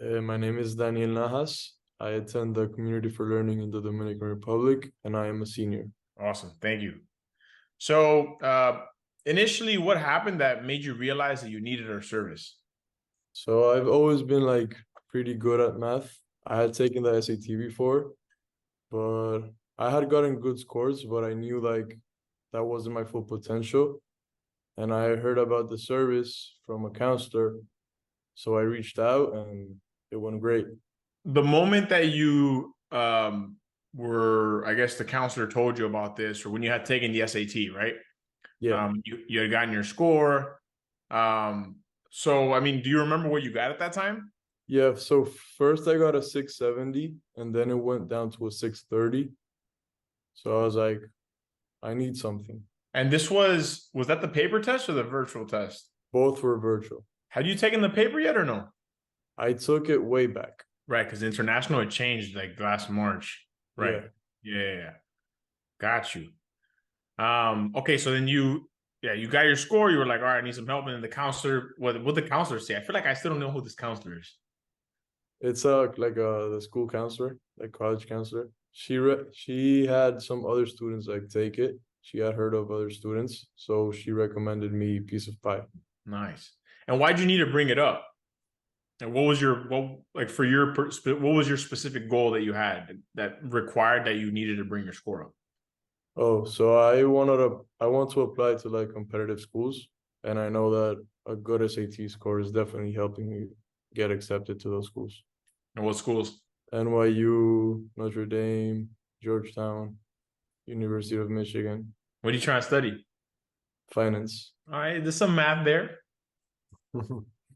My name is Daniel Nahas. I attend the Community for Learning in the Dominican Republic, and I am a senior. Awesome. Thank you. So, initially, what happened that made you realize that you needed our service? So I've always been like pretty good at math. I had taken the SAT before, but I had gotten good scores, but I knew like that wasn't my full potential. And I heard about the service from a counselor, so I reached out and it went great. The moment that you were, I guess the counselor told you about this, or when you had taken the SAT, right? Yeah. You had gotten your score. Um, so, I mean, do you remember what you got at that time? Yeah, so first I got a 670 and then it went down to a 630. So I was like, I need something. And this was that the paper test or the virtual test? Both were virtual. Had you taken the paper yet or no? I took it way back. Right, because international had changed like last March. Right. Yeah. Yeah. Got you. Okay, so then you got your score, you were like, all right, I need some help. And then the counselor, what the counselor say? I feel like I still don't know who this counselor is. It's like the school counselor, like college counselor. She had some other students like take it. She had heard of other students, so she recommended me piece of pie. Nice. And why'd you need to bring it up? And what was your what was your specific goal that you had that required that you needed to bring your score up? Oh, so I want to apply to like competitive schools, and I know that a good SAT score is definitely helping me get accepted to those schools. And what schools? NYU, Notre Dame, Georgetown, University of Michigan, What are you trying to study? finance. All right, there's some math there.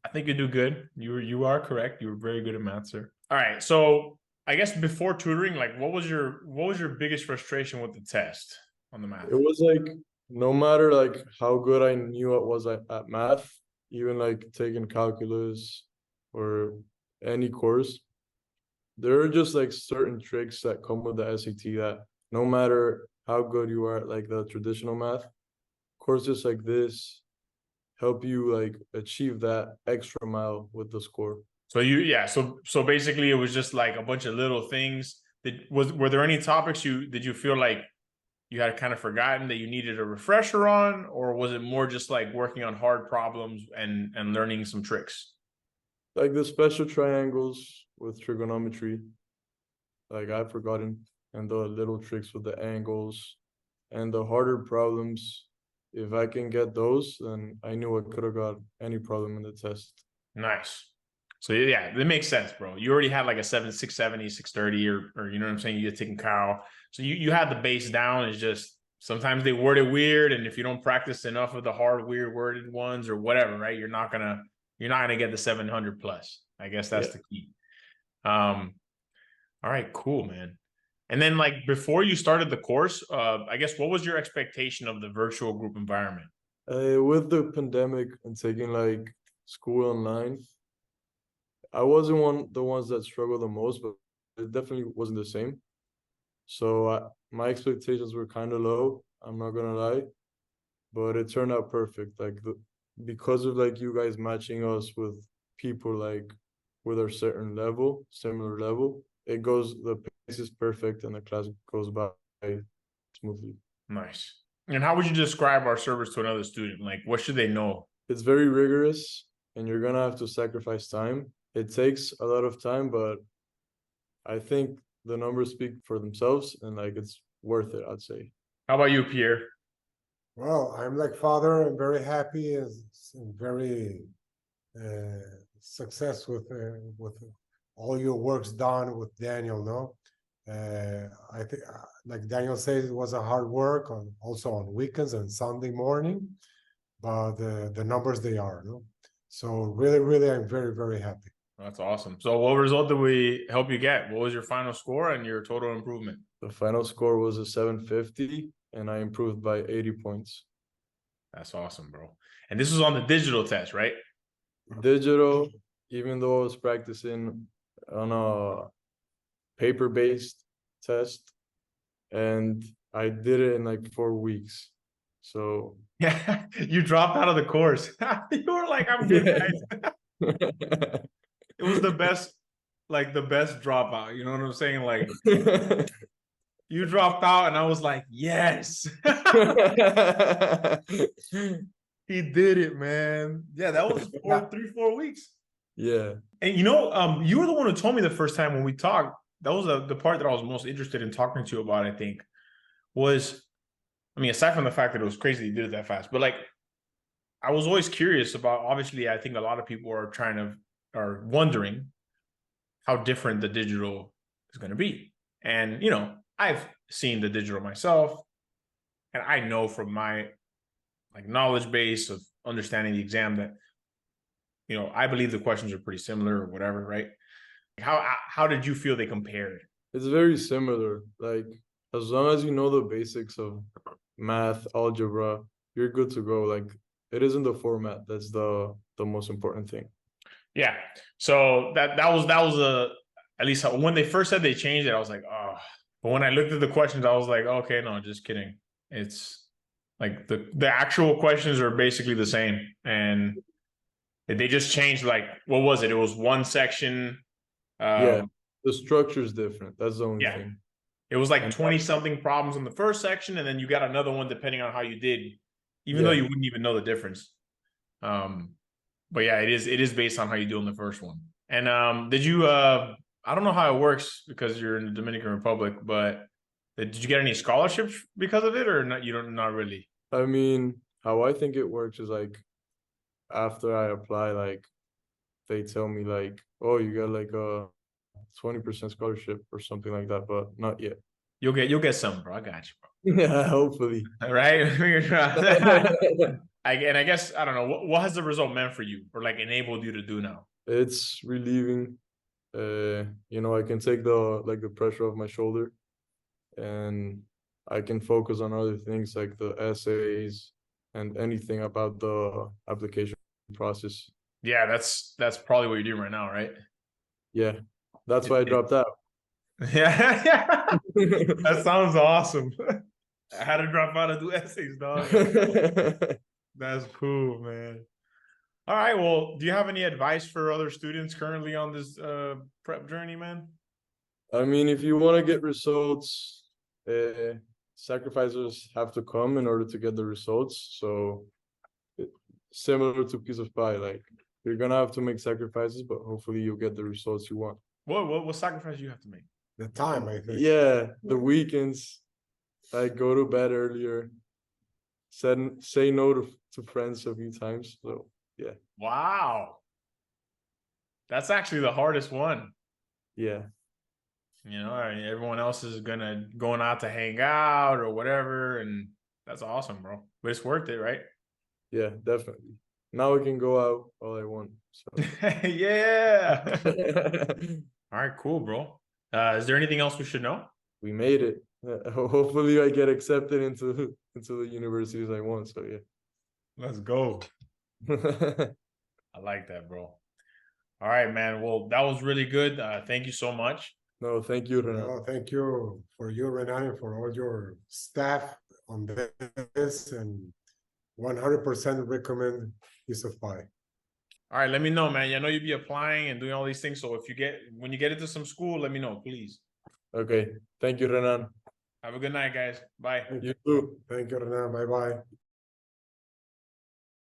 I think you do good. You are correct. You were very good at math, sir. All right. So I guess before tutoring, like what was your biggest frustration with the test on the math? It was like no matter like how good I knew I was at math, even like taking calculus or any course, there are just like certain tricks that come with the SAT that no matter how good you are at like the traditional math, courses like this help you like achieve that extra mile with the score. So so basically it was just like a bunch of little things. Were there any topics did you feel like you had kind of forgotten that you needed a refresher on, or was it more just like working on hard problems and learning some tricks? Like the special triangles with trigonometry, like I've forgotten, and the little tricks with the angles and the harder problems. If I can get those, then I knew I could have got any problem in the test. Nice. So yeah, that makes sense, bro. You already had like a 670, 630, or you know what I'm saying? You get taken Kyle. So you had the base down. It's just sometimes they word it weird. And if you don't practice enough of the hard, weird worded ones or whatever, right? You're not gonna get the 700 plus. I guess that's Yeah. the key. All right, cool, man. And then like before you started the course, I guess what was your expectation of the virtual group environment? With the pandemic and taking like school online, I wasn't one the ones that struggled the most, but it definitely wasn't the same. So my expectations were kind of low. I'm not gonna lie, but it turned out perfect. Because of like you guys matching us with people like with a certain level, similar level, the pace is perfect and the class goes by smoothly. Nice. And how would you describe our service to another student? Like, what should they know? It's very rigorous and you're gonna have to sacrifice time. It takes a lot of time, but I think the numbers speak for themselves and like it's worth it, I'd say. How about you, Pierre? Well, I'm like father. I'm very happy and very success with all your works done with Daniel. No, I think like Daniel says, it was a hard work on also on weekends and Sunday morning, but the numbers they are. No, so really, I'm very happy. That's awesome. So what result did we help you get? What was your final score and your total improvement? The final score was a 750 and I improved by 80 points. That's awesome, bro. And this was on the digital test, right? Digital, even though I was practicing on a paper-based test, and I did it in like 4 weeks. So Yeah, you dropped out of the course. You were like, I'm good, guys. It was the best. like the best dropout. You know what I'm saying? Like you dropped out, and I was like, yes. He did it, man. Yeah, that was 4 weeks. Yeah. And you were the one who told me the first time when we talked. That was the part that I was most interested in talking to you about, I think, was, I mean, aside from the fact that it was crazy you did it that fast, but like, I was always curious about, obviously, I think a lot of people are wondering how different the digital is going to be. And, I've seen the digital myself, and I know from my like knowledge base of understanding the exam that, I believe the questions are pretty similar or whatever, right? How did you feel they compared? It's very similar. Like, as long as you know the basics of math, algebra, you're good to go. Like, it isn't the format that's the most important thing. Yeah. So that was at least when they first said they changed it, I was like, oh. But when I looked at the questions, I was like, okay, no, just kidding. It's like the actual questions are basically the same, and they just changed, like, what was it? It was one section. Yeah, the structure is different. That's the only Yeah. thing. It was like 20 something problems in the first section, and then you got another one depending on how you did, even though you wouldn't even know the difference. But yeah, it is based on how you do in the first one. And did you I don't know how it works because you're in the Dominican Republic, but did you get any scholarships because of it, or not? You don't, not really. I mean, how I think it works is like, after I apply, like, they tell me like, oh, you got like a 20% scholarship or something like that, but not yet. You'll get some, bro. I got you, bro. Yeah, hopefully. All right. I guess, I don't know, what has the result meant for you, or like enabled you to do now? It's relieving. I can take the pressure off my shoulder, and I can focus on other things like the essays and anything about the application process. Yeah, that's probably what you're doing right now, right? Yeah, that's why I dropped out. Yeah, yeah. That sounds awesome. I had to drop out and do essays, dog. That's cool, man. All right. Well, do you have any advice for other students currently on this prep journey, man? I mean, if you want to get results, sacrifices have to come in order to get the results. So, similar to piece of pie, like, you're gonna have to make sacrifices, but hopefully you'll get the results you want. What sacrifice do you have to make? The time, I think. Yeah, the weekends, I go to bed earlier, say no to friends a few times. So yeah. Wow. That's actually the hardest one. Yeah. Everyone else is going out to hang out or whatever, and that's awesome, bro. But it's worth it, right? Yeah, definitely. Now I can go out all I want. So. Yeah. All right, cool, bro. Is there anything else we should know? We made it. Hopefully I get accepted into the universities I want. So yeah. Let's go. I like that, bro. All right, man. Well, that was really good. Thank you so much. No, thank you, Renan. No, thank you for you, Renan, and for all your staff on this, and 100% recommend piece of pie. All right, let me know, man. I know you'll be applying and doing all these things. So when you get into some school, let me know, please. Okay. Thank you, Renan. Have a good night, guys. Bye. You too. Thank you, Renan. Bye-bye.